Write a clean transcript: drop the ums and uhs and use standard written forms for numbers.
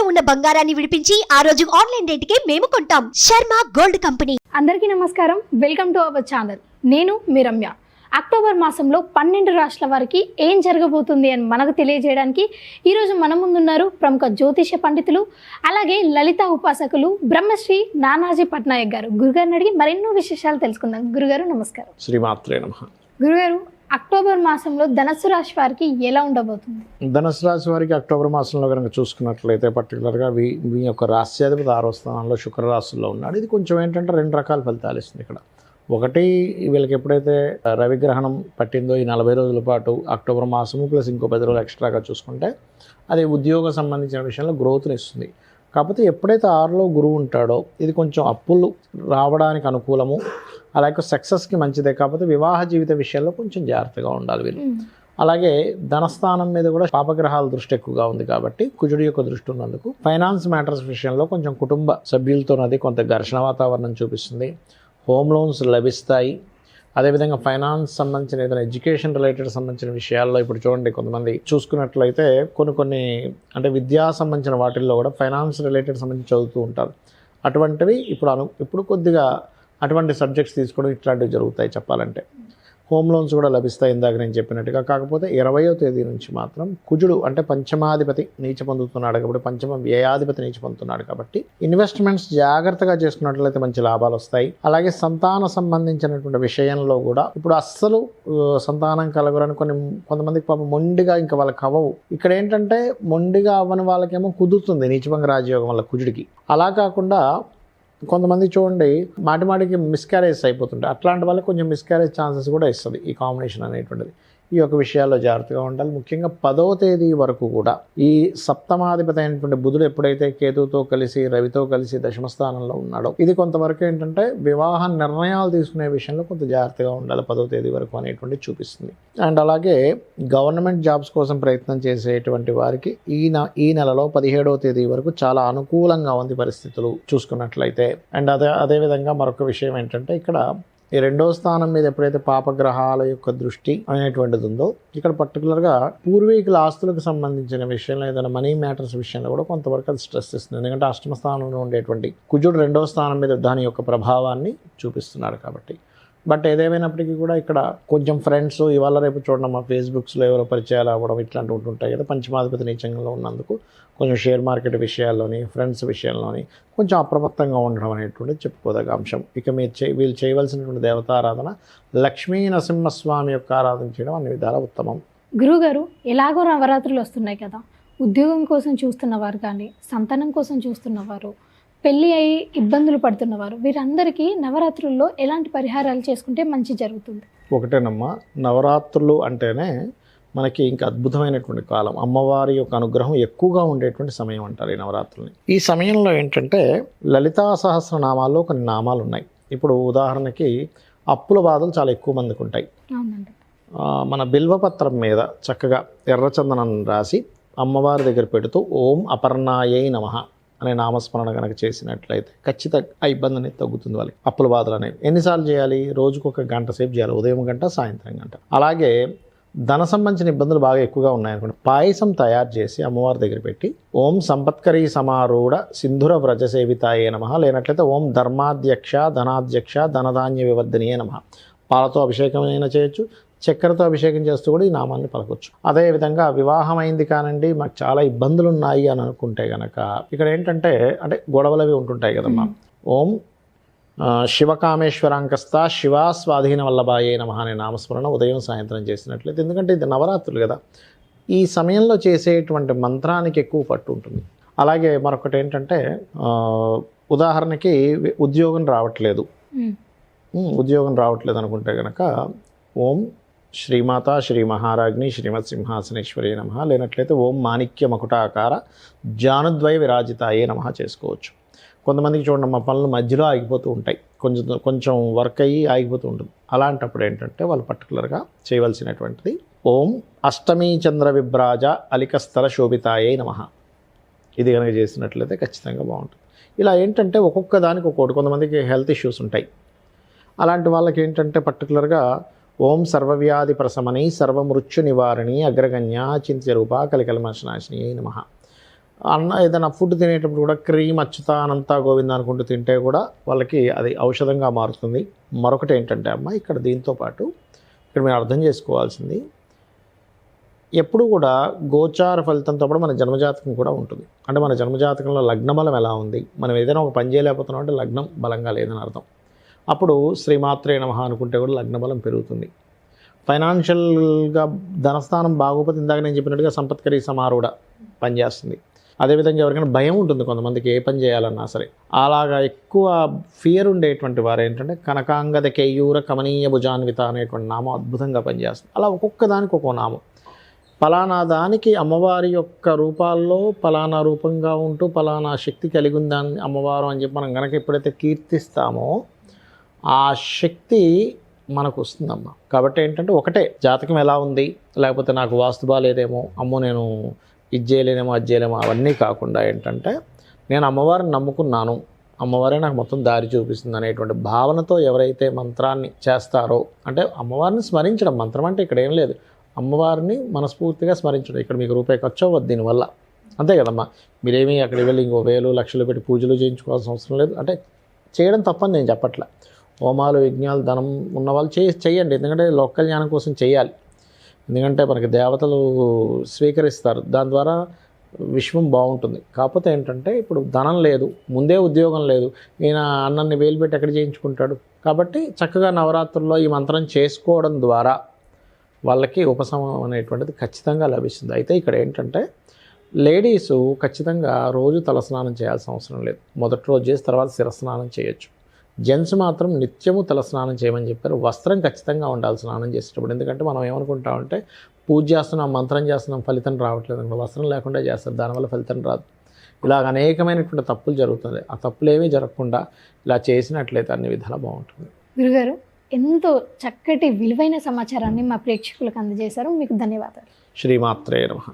ఉన్న బంగారాన్ని విడిపించి ఆ రోజు ఆన్లైన్ రేటుకే మేము కొంటాం. Sharma gold company. అందరికీ నమస్కారం. Welcome to our channel. నేను మీ రమ్య. అక్టోబర్ మాసంలో 12 రాష్ట్రాల వారికి ఏం జరగబోతుంది అని మనకు తెలియజేయడానికి ఈరోజు మన ముందున్నారు ప్రముఖ జ్యోతిష పండితులు, అలాగే లలిత ఉపాసకులు బ్రహ్మశ్రీ నానాజీ పట్నాయక్ గారు. గురుగారిని అడిగి మరెన్నో విశేషాలు తెలుసుకుందాం. గురుగారు నమస్కారం. శ్రీమాత్రే నమః. గురుగారు, అక్టోబర్ మాసంలో ధనస్సు రాశి వారికి ఎలా ఉండబోతుంది? ధనుసు రాశి వారికి అక్టోబర్ మాసంలో కనుక చూసుకున్నట్లయితే పర్టికులర్గా మీ యొక్క రాశ్యాధిపతి 6వ స్థానంలో శుక్ర రాశిలో ఉన్నాడు. ఇది కొంచెం ఏంటంటే 2 రకాల ఫలితాలు ఇస్తుంది. ఇక్కడ ఒకటి, వీళ్ళకి ఎప్పుడైతే రవిగ్రహణం పట్టిందో ఈ 40 రోజుల పాటు అక్టోబర్ మాసము ప్లస్ ఇంకో 10 రోజులు ఎక్స్ట్రాగా చూసుకుంటే అది ఉద్యోగం సంబంధించిన విషయంలో గ్రోత్ని ఇస్తుంది. కాకపోతే ఎప్పుడైతే 6లో గురువు ఉంటాడో ఇది కొంచెం అప్పులు రావడానికి అనుకూలము, అలాగే సక్సెస్కి మంచిదే. కాకపోతే వివాహ జీవిత విషయాల్లో కొంచెం జాగ్రత్తగా ఉండాలి వీళ్ళు. అలాగే ధనస్థానం మీద కూడా పాపగ్రహాల దృష్టి ఎక్కువగా ఉంది కాబట్టి కుజుడి యొక్క దృష్టి ఉన్నందుకు ఫైనాన్స్ మ్యాటర్స్ విషయంలో కొంచెం కుటుంబ సభ్యులతోనది కొంత ఘర్షణ వాతావరణం చూపిస్తుంది. హోమ్ లోన్స్ లభిస్తాయి. అదేవిధంగా ఫైనాన్స్ సంబంధించిన ఏదైనా ఎడ్యుకేషన్ రిలేటెడ్ సంబంధించిన విషయాల్లో ఇప్పుడు చూడండి, కొంతమంది చూసుకున్నట్లయితే కొన్ని అంటే విద్యా సంబంధించిన వాటిల్లో కూడా ఫైనాన్స్ రిలేటెడ్ సంబంధించి చదువుతూ ఉంటారు. అటువంటివి ఇప్పుడు కొద్దిగా అటువంటి సబ్జెక్ట్స్ తీసుకోవడం ఇట్లాంటివి జరుగుతాయి. చెప్పాలంటే హోమ్ లోన్స్ కూడా లభిస్తాయి ఇందాక నేను చెప్పినట్టుగా. కాకపోతే 20వ తేదీ నుంచి మాత్రం కుజుడు అంటే పంచమాధిపతి నీచ పొందుతున్నాడు కాబట్టి, పంచమ వ్యయాధిపతి నీచ పొందుతున్నాడు కాబట్టి ఇన్వెస్ట్మెంట్స్ జాగ్రత్తగా చేసుకున్నట్లయితే మంచి లాభాలు వస్తాయి. అలాగే సంతాన సంబంధించినటువంటి విషయంలో కూడా ఇప్పుడు అస్సలు సంతానం కలగరని కొంతమందికి పాపం మొండిగా ఇంకా వాళ్ళకి అవ్వవు. ఇక్కడ ఏంటంటే మొండిగా అవ్వని వాళ్ళకేమో కుదురుతుంది నీచభంగ రాజయోగం వల్ల కుజుడికి. అలా కాకుండా కొంతమంది చూడండి మాటిమాటికి మిస్క్యారేజ్ అయిపోతుంటాయి. అట్లాంటి వాళ్ళకి కొంచెం మిస్క్యారేజ్ ఛాన్సెస్ కూడా ఇస్తుంది ఈ కాంబినేషన్ అనేటువంటిది. ఈ యొక్క విషయాల్లో జాగ్రత్తగా ఉండాలి. ముఖ్యంగా 10వ తేదీ వరకు కూడా ఈ సప్తమాధిపతి అయినటువంటి బుధుడు ఎప్పుడైతే కేతువుతో కలిసి రవితో కలిసి దశమ స్థానంలో ఉన్నాడో ఇది కొంతవరకు ఏంటంటే వివాహ నిర్ణయాలు తీసుకునే విషయంలో కొంత జాగ్రత్తగా ఉండాలి 10వ తేదీ వరకు అనేటువంటి చూపిస్తుంది. అండ్ అలాగే గవర్నమెంట్ జాబ్స్ కోసం ప్రయత్నం చేసేటువంటి వారికి ఈ నెలలో 17వ తేదీ వరకు చాలా అనుకూలంగా ఉంది పరిస్థితులు చూసుకున్నట్లయితే. అండ్ అదేవిధంగా మరొక విషయం ఏంటంటే ఇక్కడ ఈ 2వ స్థానం మీద ఎప్పుడైతే పాపగ్రహాల యొక్క దృష్టి అనేటువంటిది ఉందో ఇక్కడ పర్టికులర్గా పూర్వీకుల ఆస్తులకు సంబంధించిన విషయంలో ఏదైనా మనీ మ్యాటర్స్ విషయంలో కూడా కొంతవరకు అది స్ట్రెస్ ఇస్తుంది. ఎందుకంటే అష్టమ స్థానంలో ఉండేటువంటి కుజుడు 2వ స్థానం మీద దాని యొక్క ప్రభావాన్ని చూపిస్తున్నాడు కాబట్టి. బట్ ఏదేమైనప్పటికీ కూడా ఇక్కడ కొంచెం ఫ్రెండ్స్ ఇవాళ రేపు చూడడం మా ఫేస్బుక్స్లో ఎవరో పరిచయాలు అవ్వడం ఇట్లాంటివి ఉంటుంటాయి కదా. పంచమాధిపతి నీచంగా ఉన్నందుకు కొంచెం షేర్ మార్కెట్ విషయాల్లోని ఫ్రెండ్స్ విషయంలోని కొంచెం అప్రమత్తంగా ఉండడం అనేటువంటి చెప్పుకోదగ్గ అంశం. ఇక వీళ్ళు చేయవలసినటువంటి దేవతారాధన లక్ష్మీ నరసింహస్వామి యొక్క ఆరాధన చేయడం అన్ని విధాల ఉత్తమం. గురుగారు, ఎలాగో నవరాత్రులు వస్తున్నాయి కదా, ఉద్యోగం కోసం చూస్తున్నవారు కానీ సంతానం కోసం చూస్తున్నవారు, పెళ్ళి అయి ఇబ్బందులు పడుతున్నవారు, వీరందరికీ నవరాత్రుల్లో ఎలాంటి పరిహారాలు చేసుకుంటే మంచి జరుగుతుంది? ఒకటేనమ్మా, నవరాత్రులు అంటేనే మనకి ఇంకా అద్భుతమైనటువంటి కాలం. అమ్మవారి యొక్క అనుగ్రహం ఎక్కువగా ఉండేటువంటి సమయం అంటారు ఈ నవరాత్రుల్ని. ఈ సమయంలో ఏంటంటే లలితా సహస్రనామాల్లో కొన్ని నామాలు ఉన్నాయి. ఇప్పుడు ఉదాహరణకి అప్పుల బాధలు చాలా ఎక్కువ మందికి ఉంటాయి. మన బిల్వపత్రం మీద చక్కగా ఎర్రచందనం రాసి అమ్మవారి దగ్గర పెడుతూ ఓం అపర్ణాయై నమః అనే నామస్మరణ కనుక చేసినట్లయితే ఖచ్చితంగా ఆ ఇబ్బంది అనేది తగ్గుతుంది వాళ్ళకి. అప్పుల బాధలు అనేవి ఎన్నిసార్లు చేయాలి? రోజుకు 1 గంట సేపు చేయాలి. ఉదయం గంట, సాయంత్రం గంట. అలాగే ధన సంబంధించిన ఇబ్బందులు బాగా ఎక్కువగా ఉన్నాయనుకోండి, పాయసం తయారు చేసి అమ్మవారి దగ్గర పెట్టి ఓం సంపత్కరీ సమారూఢ సింధుర వ్రజ సేవితాయే నమః, లేనట్లయితే ఓం ధర్మాధ్యక్ష ధనాధ్యక్ష ధనధాన్య వివర్ధనీయే నమః, పాలతో అభిషేకం అయినా చేయొచ్చు, చక్కెరతో అభిషేకం చేస్తూ కూడా ఈ నామాన్ని పలకొచ్చు. అదేవిధంగా వివాహం అయింది కానండి మాకు చాలా ఇబ్బందులు ఉన్నాయి అని అనుకుంటే కనుక ఇక్కడ ఏంటంటే అంటే గొడవలు అవి ఉంటుంటాయి కదమ్మా. ఓం శివకామేశ్వరాంకస్త శివా స్వాధీన వల్లభాయే నమః అనే నామస్మరణ ఉదయం సాయంత్రం చేసినట్లయితే, ఎందుకంటే ఇది నవరాత్రులు కదా, ఈ సమయంలో చేసేటువంటి మంత్రానికి ఎక్కువ పట్టు ఉంటుంది. అలాగే మరొకటి ఏంటంటే ఉదాహరణకి ఉద్యోగం రావట్లేదు అనుకుంటే కనుక ఓం శ్రీమాత శ్రీ మహారాజ్ని శ్రీమత్ సింహాసనేశ్వరి నమః, లేనట్లయితే ఓం మాణిక్య మకుటాకార జానుద్వయ విరాజితాయే నమః చేసుకోవచ్చు. కొంతమందికి చూడండి మా పనులు మధ్యలో ఆగిపోతూ ఉంటాయి, కొంచెం వర్క్ అయ్యి ఆగిపోతూ ఉంటుంది. అలాంటప్పుడు ఏంటంటే వాళ్ళు పర్టికులర్గా చేయవలసినటువంటిది ఓం అష్టమీ చంద్ర విభ్రాజ అలికస్థల శోభితాయే నమః. ఇది కనుక చేసినట్లయితే ఖచ్చితంగా బాగుంటుంది. ఇలా ఏంటంటే ఒక్కొక్క దానికి ఒక్కొక్కటి. కొంతమందికి హెల్త్ ఇష్యూస్ ఉంటాయి. అలాంటి వాళ్ళకి ఏంటంటే పర్టికులర్గా ఓం సర్వవ్యాధి ప్రశమని సర్వమృత్యు నివారణి అగ్రగణ్య చింత్యరూప కలికల్మశనాశిని నమః. ఏదైనా ఫుడ్ తినేటప్పుడు కూడా క్రీమ్ అచ్యుతానంతా గోవింద అనుకుంటూ తింటే కూడా వాళ్ళకి అది ఔషధంగా మారుతుంది. మరొకటి ఏంటంటే అమ్మ ఇక్కడ దీంతో పాటు ఇక్కడ మీరు అర్థం చేసుకోవాల్సింది, ఎప్పుడు కూడా గోచార ఫలితంతో పాటు మన జన్మజాతకం కూడా ఉంటుంది. అంటే మన జన్మజాతకంలో లగ్నబలం ఎలా ఉంది, మనం ఏదైనా ఒక పని చేయలేకపోతున్నాం అంటే లగ్నం బలంగా లేదని అర్థం. అప్పుడు శ్రీమాత్రే నమః అనుకుంటే కూడా లగ్నబలం పెరుగుతుంది. ఫైనాన్షియల్గా ధనస్థానం బాగోపోతే ఇందాక నేను చెప్పినట్టుగా సంపత్కరీ సమారూఢ పనిచేస్తుంది. అదేవిధంగా ఎవరికైనా భయం ఉంటుంది కొంతమందికి, ఏ పని చేయాలన్నా సరే. అలాగా ఎక్కువ ఫియర్ ఉండేటువంటి వారు ఏంటంటే కనకాంగద కేయూర కమనీయ భుజాన్విత అనేటువంటి నామం అద్భుతంగా పనిచేస్తుంది. అలా ఒక్కొక్క దానికి ఒక్కో నామం. ఫలానా దానికి అమ్మవారి యొక్క రూపాల్లో ఫలానా రూపంగా ఉంటూ ఫలానా శక్తి కలిగి ఉందని అమ్మవారు అని చెప్పి మనం కనుక ఎప్పుడైతే కీర్తిస్తామో ఆ శక్తి మనకు వస్తుందమ్మా. కాబట్టి ఏంటంటే ఒకటే జాతకం ఎలా ఉంది, లేకపోతే నాకు వాస్తు బాలేదేమో, అమ్మో నేను ఇది చేయలేనేమో అది చేయలేమో, అవన్నీ కాకుండా ఏంటంటే నేను అమ్మవారిని నమ్ముకున్నాను, అమ్మవారే నాకు మొత్తం దారి చూపిస్తుంది అనేటువంటి భావనతో ఎవరైతే మంత్రాన్ని చేస్తారో, అంటే అమ్మవారిని స్మరించడం, మంత్రం అంటే ఇక్కడ ఏం లేదు, అమ్మవారిని మనస్ఫూర్తిగా స్మరించడం. ఇక్కడ మీకు రూపాయి ఖర్చు అవ్వద్దు దీనివల్ల, అంతే కదమ్మా. మీరేమీ అక్కడికి వెళ్ళి ఇంకో 1000 లక్షలు పెట్టి పూజలు చేయించుకోవాల్సిన అవసరం లేదు. అంటే చేయడం తప్పని నేను చెప్పట్లే, హోమాలు యజ్ఞాలు ధనం ఉన్నవాళ్ళు చేయండి, ఎందుకంటే లోక కళ్యాణం కోసం చేయాలి. ఎందుకంటే మనకి దేవతలు స్వీకరిస్తారు, దాని ద్వారా విశ్వం బాగుంటుంది. కాకపోతే ఏంటంటే ఇప్పుడు ధనం లేదు, ముందే ఉద్యోగం లేదు, ఈయన అన్నన్ని వేలు పెట్టి ఎక్కడ చేయించుకుంటాడు. కాబట్టి చక్కగా నవరాత్రుల్లో ఈ మంత్రం చేసుకోవడం ద్వారా వాళ్ళకి ఉపశమనం అనేటువంటిది ఖచ్చితంగా లభిస్తుంది. అయితే ఇక్కడ ఏంటంటే లేడీసు ఖచ్చితంగా రోజు తలస్నానం చేయాల్సిన అవసరం లేదు. మొదటి రోజు చేసి తర్వాత శిరస్నానం చేయొచ్చు. జెంట్స్ మాత్రం నిత్యము తలస్నానం చేయమని చెప్పారు. వస్త్రం ఖచ్చితంగా ఉండాలి స్నానం చేసేటప్పుడు. ఎందుకంటే మనం ఏమనుకుంటామంటే పూజ చేస్తున్నాం, మంత్రం చేస్తున్నాం, ఫలితం రావట్లేదు అనుకో, వస్త్రం లేకుండా చేస్తారు, దానివల్ల ఫలితం రాదు. ఇలాగ అనేకమైనటువంటి తప్పులు జరుగుతుంది. ఆ తప్పులు ఏమీ జరగకుండా ఇలా చేసినట్లయితే అన్ని విధాలా బాగుంటుంది. గురుగారు, ఎంతో చక్కటి విలువైన సమాచారాన్ని మా ప్రేక్షకులకు అందజేశారు. మీకు ధన్యవాదాలు. శ్రీమాత్రే నమః.